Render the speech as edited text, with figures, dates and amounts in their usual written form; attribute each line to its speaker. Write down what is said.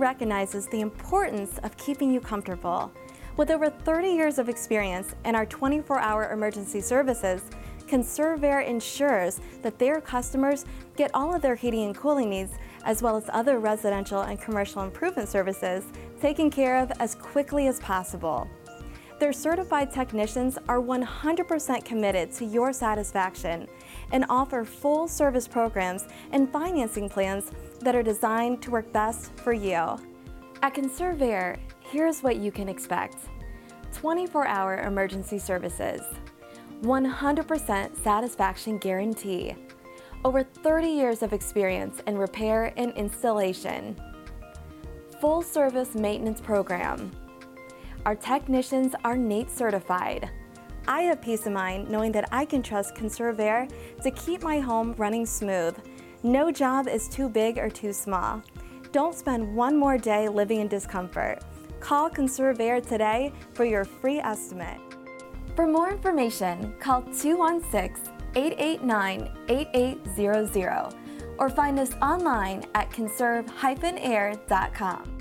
Speaker 1: recognizes the importance of keeping you comfortable. With over 30 years of experience in our 24-hour emergency services, Conserv-Air ensures that their customers get all of their heating and cooling needs, as well as other residential and commercial improvement services, taken care of as quickly as possible. Their certified technicians are 100% committed to your satisfaction and offer full service programs and financing plans that are designed to work best for you. At Conserv-Air, here's what you can expect: 24-hour emergency services, 100% satisfaction guarantee, over 30 years of experience in repair and installation, full service maintenance program. Our technicians are NATE certified. I have peace of mind knowing that I can trust Conserv-Air to keep my home running smooth. No job is too big or too small. Don't spend one more day living in discomfort. Call Conserv-Air today for your free estimate. For more information, call 216-889-8800 or find us online at conserv-air.com.